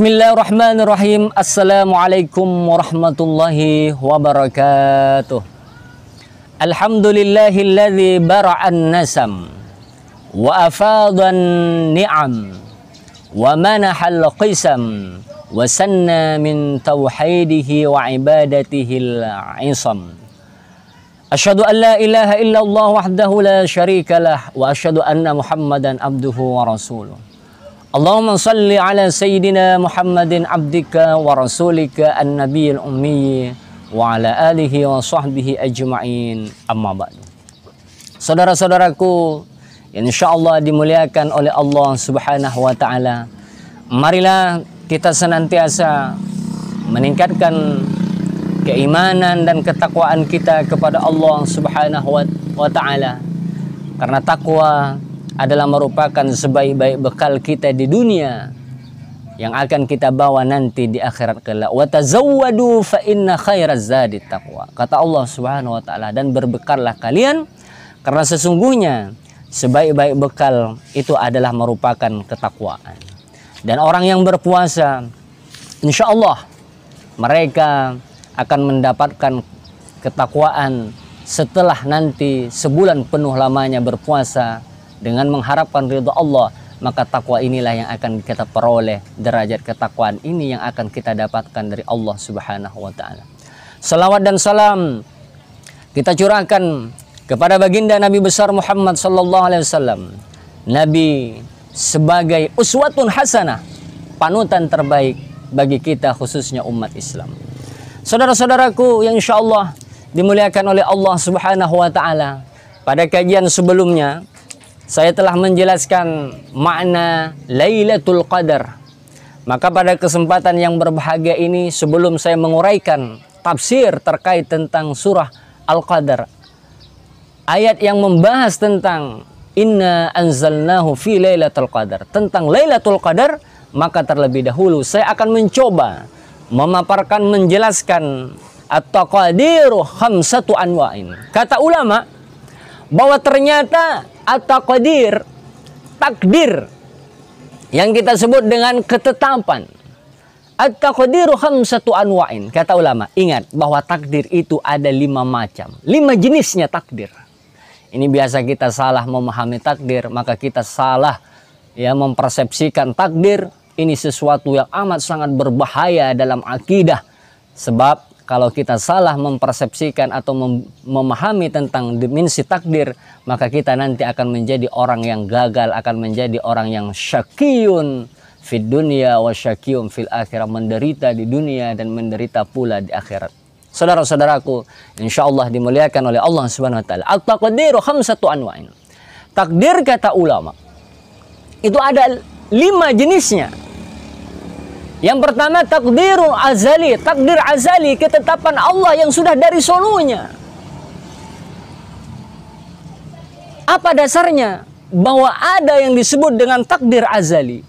Bismillahirrahmanirrahim. Assalamualaikum warahmatullahi wabarakatuh. Alhamdulillahilladzi bara'an nasam wa afadan ni'am wa manahal qisam wa sanna min tauhidihi wa ibadatihil isam. Asyhadu an la ilaha illallah wahdahu la syarika lah wa asyhadu anna Muhammadan abduhu wa rasuluh. Allahumma salli ala sayyidina Muhammadin abdika wa rasulika an-nabiyil ummi wa ala alihi wa sahbihi ajma'in, amma ba'du. Saudara-saudaraku yang insyaallah dimuliakan oleh Allah Subhanahu wa taala, marilah kita senantiasa meningkatkan keimanan dan ketakwaan kita kepada Allah Subhanahu wa taala, karena takwa adalah merupakan sebaik-baik bekal kita di dunia yang akan kita bawa nanti di akhirat kelak. Wa tazawwadu fa inna khairaz zadi taqwa. Kata Allah Subhanahu wa taala, dan berbekallah kalian karena sesungguhnya sebaik-baik bekal itu adalah merupakan ketakwaan. Dan orang yang berpuasa, insyaallah mereka akan mendapatkan ketakwaan setelah nanti sebulan penuh lamanya berpuasa dengan mengharapkan ridha Allah. Maka takwa inilah yang akan kita peroleh, derajat ketakwaan ini yang akan kita dapatkan dari Allah Subhanahu wa taala. Salawat dan salam kita curahkan kepada baginda Nabi besar Muhammad sallallahu alaihi wasallam, Nabi sebagai uswatun hasanah, panutan terbaik bagi kita khususnya umat Islam. Saudara-saudaraku yang insyaallah dimuliakan oleh Allah Subhanahu wa taala, pada kajian sebelumnya saya telah menjelaskan makna Lailatul Qadar. Maka pada kesempatan yang berbahagia ini, sebelum saya menguraikan tafsir terkait tentang surah Al-Qadar, ayat yang membahas tentang Inna anzalnahu fi Lailatul Qadar, tentang Lailatul Qadar, maka terlebih dahulu saya akan mencoba memaparkan, menjelaskan at-taqdiru khamsatu anwa'in. Kata ulama bahwa ternyata at-taqdir, takdir yang kita sebut dengan ketetapan, at-taqdiru khamsatu anwa'in. Kata ulama, ingat bahwa takdir itu ada 5 macam, 5 jenisnya takdir. Ini biasa kita salah memahami takdir, maka kita salah ya mempersepsikan takdir ini sesuatu yang amat sangat berbahaya dalam akidah. Sebab kalau kita salah mempersepsikan atau memahami tentang dimensi takdir, maka kita nanti akan menjadi orang yang gagal, akan menjadi orang yang syaqiyun fid dunya wa syaqiyun fil akhirah, menderita di dunia dan menderita pula di akhirat. Saudara-saudaraku, insyaallah dimuliakan oleh Allah Subhanahu wa taala. At-taqdiru khamsatu anwa'in. Takdir kata ulama itu ada 5 jenisnya. Yang pertama takdirul azali, takdir azali, ketetapan Allah yang sudah dari sononya. Apa dasarnya bahwa ada yang disebut dengan takdir azali?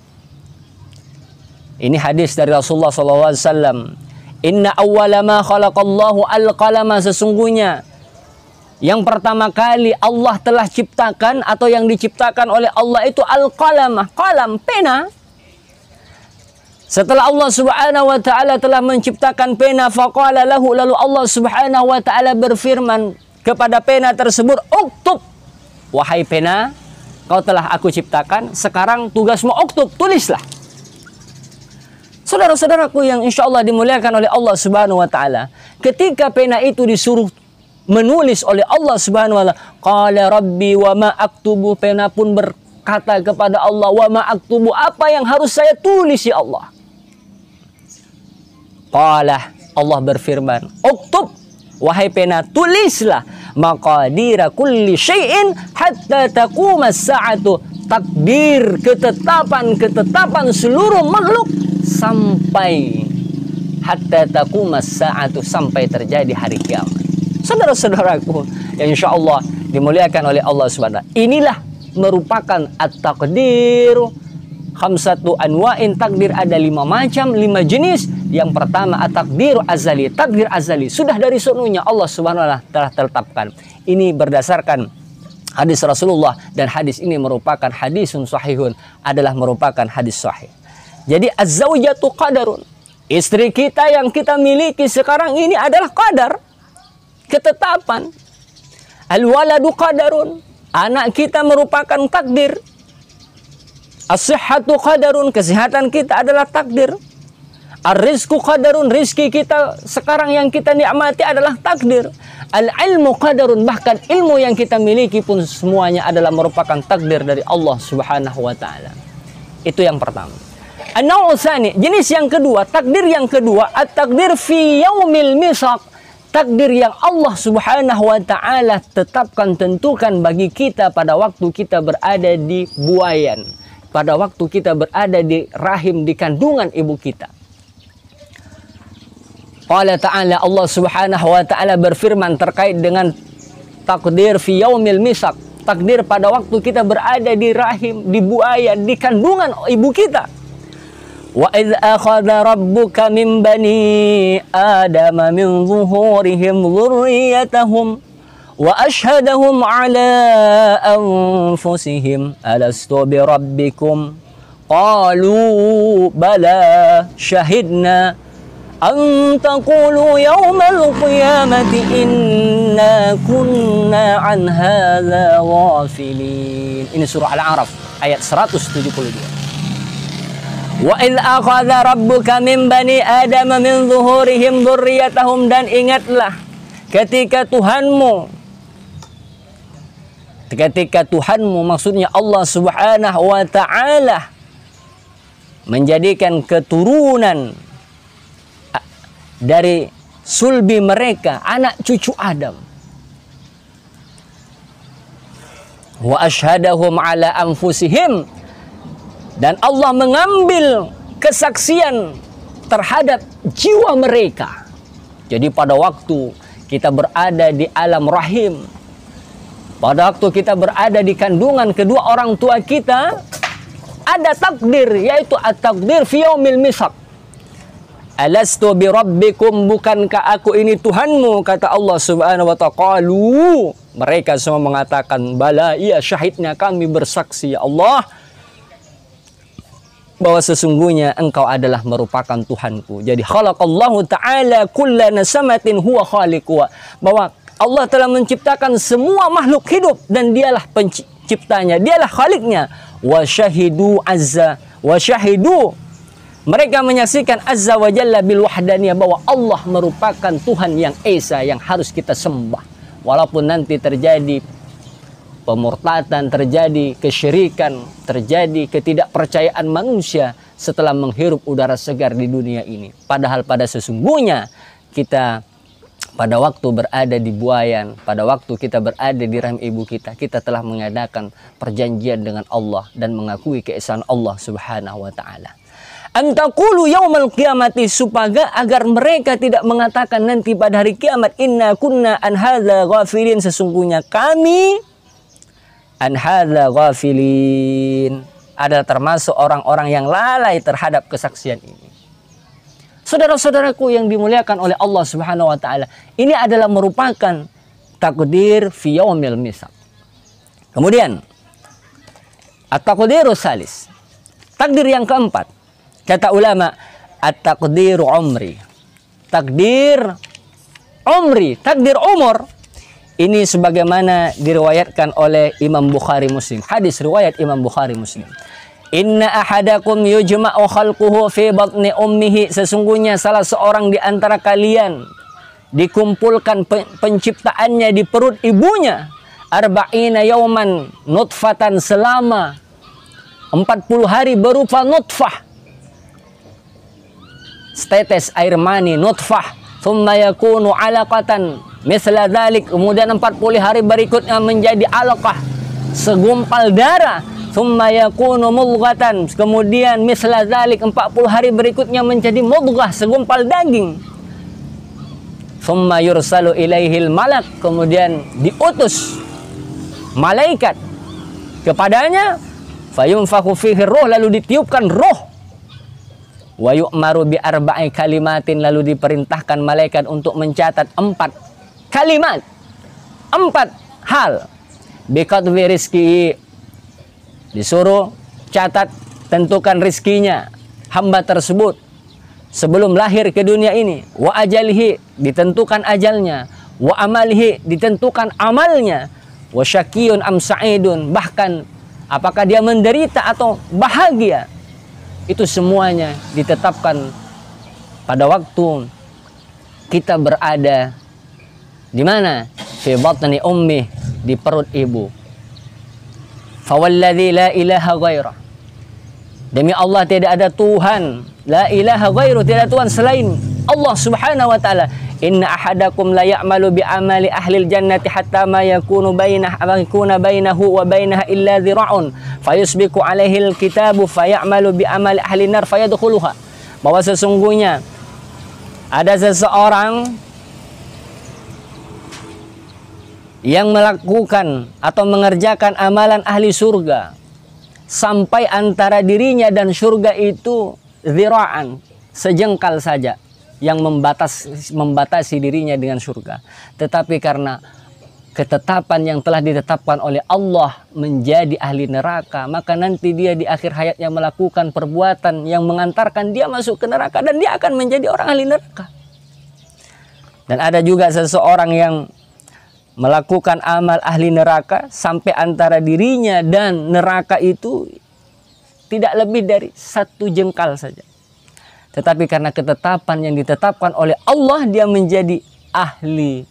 Ini hadis dari Rasulullah SAW. Inna awwala ma khalaqallahu al-qalama, sesungguhnya yang pertama kali Allah telah ciptakan atau yang diciptakan oleh Allah itu al-qalamah, qalam, pena. Setelah Allah Subhanahu wa taala telah menciptakan pena, faqala lahu, lalu Allah Subhanahu wa taala berfirman kepada pena tersebut, uktub, wahai pena, kau telah aku ciptakan, sekarang tugasmu uktub, tulislah. Saudara-saudaraku yang insyaallah dimuliakan oleh Allah Subhanahu wa taala, ketika pena itu disuruh menulis oleh Allah Subhanahu wa taala, qala rabbi wa ma aktubu, pena pun berkata kepada Allah, wa ma aktubu, apa yang harus saya tulis ya Allah? Qala, Allah berfirman, uktub, wahai pena, tulislah maqadira kulli syai'in hatta taqumas sa'atu, takdir, ketetapan seluruh makhluk sampai hatta taqumas sa'atu, sampai terjadi hari kiamat. Saudara-saudaraku yang insyaallah dimuliakan oleh Allah Subhanahu wa taala, inilah merupakan at-taqdiru khamsatu anwa'in. Takdir ada 5 macam, 5 jenis. Yang pertama at-taqdiru azali, takdir azali, sudah dari sononya Allah Subhanahu wa taala telah tetapkan. Ini berdasarkan hadis Rasulullah, dan hadis ini merupakan hadisun sahihun, adalah merupakan hadis sahih. Jadi az-zaujatu qadarun. Istri kita yang kita miliki sekarang ini adalah qadar, ketetapan. Al-waladu qadarun. Anak kita merupakan takdir. As-sihhatu qadarun. Kesehatan kita adalah takdir. Ar-rizqu qadarun. Rizki kita sekarang yang kita nikmati adalah takdir. Al-ilmu qadarun. Bahkan ilmu yang kita miliki pun semuanya adalah merupakan takdir dari Allah Subhanahu wa ta'ala. Itu yang pertama. An-naw'u tsani, jenis yang kedua, takdir yang kedua, at-takdir fi yaumil misaq. Takdir yang Allah Subhanahu wa ta'ala tetapkan, tentukan bagi kita pada waktu kita berada di buayan, pada waktu kita berada di rahim, di kandungan ibu kita. Qala ta'ala, Allah Subhanahu wa ta'ala berfirman terkait dengan takdir fi yaumil misaq, takdir pada waktu kita berada di rahim, di buayan, di kandungan ibu kita. Wa idh akhadha rabbuka min bani adama min zuhurihim dhurriyyatahum wa ashhadahum ala anfusihim alastu bi rabbikum qalu bala shahidna an taqulu yawmal qiyamati inna kunna an hadza ghafilin. Ini surah Al-A'raf ayat 172. Wa idh akhadha rabbuka min bani adama min zuhurihim dzurriyyatahum, dan ingatlah ketika Tuhanmu maksudnya Allah Subhanahu wa ta'ala menjadikan keturunan dari sulbi mereka, anak cucu Adam. Wa ashhadahum ala anfusihim, dan Allah mengambil kesaksian terhadap jiwa mereka. Jadi pada waktu kita berada di alam rahim, pada waktu kita berada di kandungan kedua orang tua kita, ada takdir, yaitu at-takdir fi yaumil misaq. Alastu bi rabbikum, bukankah aku ini Tuhanmu, kata Allah Subhanahu wa ta'ala. Mereka semua mengatakan, bala, iya, syahidnya, kami bersaksi ya Allah bahwa sesungguhnya engkau adalah merupakan Tuhanku. Jadi khalaqallahu ta'ala kulla nasamatin huwa khaliquha, bahwa Allah telah menciptakan semua makhluk hidup dan dialah penciptanya, dialah khaliknya. Wa syahidu azza wa syahidu, mereka menyaksikan azza wa jalla bil wahdaniyah, bahwa Allah merupakan Tuhan yang esa, yang harus kita sembah. Walaupun nanti terjadi pemurtatan, terjadi kesyirikan, terjadi ketidakpercayaan manusia setelah menghirup udara segar di dunia ini. Padahal pada sesungguhnya kita pada waktu berada di buayan, pada waktu kita berada di rahim ibu kita, kita telah mengadakan perjanjian dengan Allah dan mengakui keesaan Allah Subhanahu wa ta'ala. Antaqulu yaumal qiyamati, supaya agar mereka tidak mengatakan nanti pada hari kiamat, inna kunna an hadza ghafilin, sesungguhnya kami an hadza ghafilin, adalah termasuk orang-orang yang lalai terhadap kesaksian ini. Saudara-saudaraku yang dimuliakan oleh Allah Subhanahu wa ta'ala, ini adalah merupakan takdir fi yaumil misaq. Kemudian at-taqdirus salis, takdir yang keempat, kata ulama, at-taqdiru umri, takdir umri, takdir umur. Ini sebagaimana diriwayatkan oleh Imam Bukhari Muslim. Hadis riwayat Imam Bukhari Muslim. Inna ahadakum yujma'u khalquhu fi batni ummihi, sesungguhnya salah seorang di antara kalian dikumpulkan penciptaannya di perut ibunya, arba'ina yauman nutfatan, selama 40 hari berupa nutfah, setetes air mani, nutfah. Thumma yakunu alaqatan misla dzalik, kemudian 40 hari berikutnya menjadi alaqah, segumpal darah. Thumma yakunu mudghatan, kemudian misla dzalik, 40 hari berikutnya menjadi mudghah, segumpal daging. Thumma yursalu ilaihil malak, kemudian diutus malaikat kepadanya, fayunfakhu fihi ruh, lalu ditiupkan roh. Wa yu'maru bi arba'i kalimatin, lalu diperintahkan malaikat untuk mencatat 4 kalimat, 4 hal. Biqadri rizki, disuruh catat, tentukan rizkinya. hamba tersebut sebelum lahir ke dunia ini. Wa ajalihi, ditentukan ajalnya. Wa amalihi, ditentukan amalnya. Wa syakiyun am sa'idun, bahkan apakah dia menderita atau bahagia. Itu semuanya ditetapkan pada waktu kita berada di mana? Fi batni ummi, di perut ibu. Fawalladzi la ilaha ghairah, demi Allah tidak ada Tuhan, la ilaha ghairu, tidak ada Tuhan selain Allah subhanahu wa ta'ala. Inna ahadakum la ya'malu bi amali ahlil jannati hatta ma yakunu bainahu wa bainaha illa dhira'un fayusbiqu alaihi alkitabu fayamalu bi amali ahli nar fayadkhuluha. Bahwa sesungguhnya ada seseorang yang melakukan atau mengerjakan amalan ahli surga sampai antara dirinya dan surga itu zira'an, sejengkal saja yang membatasi dirinya dengan surga. Tetapi karena ketetapan yang telah ditetapkan oleh Allah menjadi ahli neraka, maka nanti dia di akhir hayatnya melakukan perbuatan yang mengantarkan dia masuk ke neraka dan dia akan menjadi orang ahli neraka. Dan ada juga seseorang yang melakukan amal ahli neraka sampai antara dirinya dan neraka itu tidak lebih dari satu jengkal saja. Tetapi karena ketetapan yang ditetapkan oleh Allah dia menjadi ahli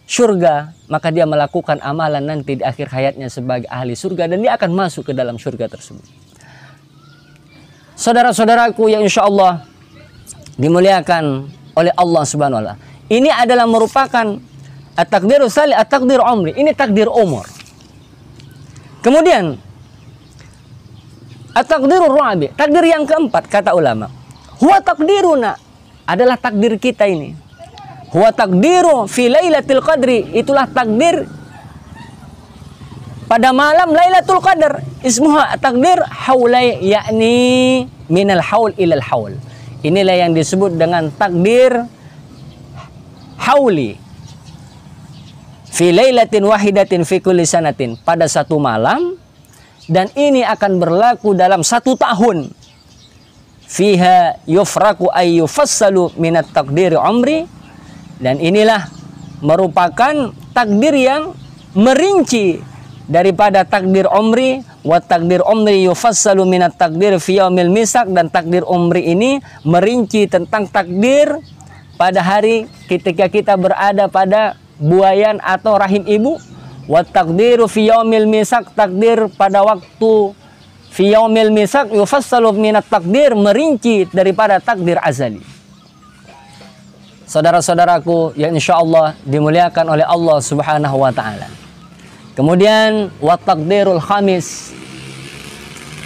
surga, maka dia melakukan amalan nanti di akhir hayatnya sebagai ahli surga dan dia akan masuk ke dalam surga tersebut. Saudara-saudaraku yang insya Allah dimuliakan oleh Allah Subhanahu wa ta'ala, ini adalah merupakan at-takdiru salih, at-takdir umri. Ini takdir umur. Kemudian at-takdirur rabi, takdir yang keempat kata ulama. Huwa takdiruna, adalah takdir kita ini. Huwa takdiru fi lailatul qadri, itulah takdir pada malam Lailatul Qadar. Ismuha takdir haulai, yakni minal haul ilal haul. Inilah yang disebut dengan takdir hauli. Fi lailatin wahidatin fi kulli sanatin, pada satu malam, dan ini akan berlaku dalam satu tahun. Fiha yufraku ay yufassalu minat takdir umri, dan inilah merupakan takdir yang merinci daripada takdir umri. Wa takdir umri yufassalu minat takdir fi yaumil misak, dan takdir umri ini merinci tentang takdir pada hari ketika kita berada pada buayan atau rahim ibu. Wa takdiru fi yaumil misak, takdir pada waktu fi yaumil misak yufassalu minat takdir, merinci daripada takdir azali. Saudara-saudaraku yang insyaallah dimuliakan oleh Allah Subhanahu wa ta'ala. Kemudian wa takdirul khamis,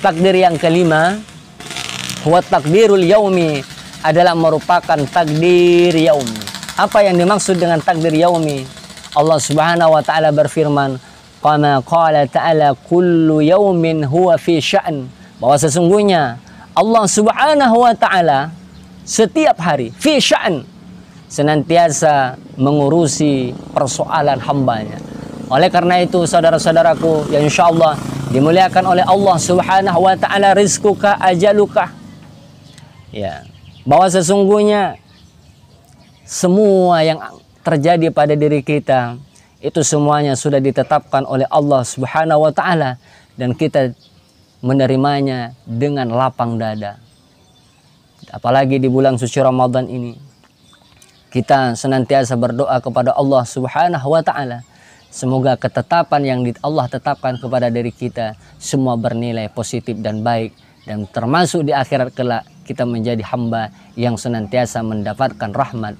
takdir yang kelima, wa takdirul yaumi, adalah merupakan takdir yaumi. Apa yang dimaksud dengan takdir yaumi? Allah Subhanahu wa ta'ala berfirman, kama qala ta'ala kullu yaumin huwa fi sya'n, bahwa sesungguhnya Allah Subhanahu wa ta'ala setiap hari fi sya'n, senantiasa mengurusi persoalan hambanya. Oleh karena itu saudara-saudaraku yang insyaallah dimuliakan oleh Allah Subhanahu wa ta'ala, rizquka ajaluka, ya, bahwa sesungguhnya semua yang terjadi pada diri kita itu semuanya sudah ditetapkan oleh Allah Subhanahu wa ta'ala, dan kita menerimanya dengan lapang dada. Apalagi di bulan suci Ramadan ini, kita senantiasa berdoa kepada Allah Subhanahu wa ta'ala, semoga ketetapan yang Allah tetapkan kepada diri kita semua bernilai positif dan baik, dan termasuk di akhirat kelak kita menjadi hamba yang senantiasa mendapatkan rahmat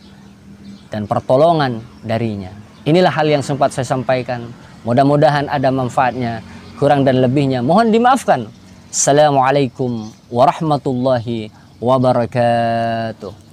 dan pertolongan darinya. Inilah hal yang sempat saya sampaikan. Mudah-mudahan ada manfaatnya. Kurang dan lebihnya mohon dimaafkan. Assalamualaikum warahmatullahi wabarakatuh.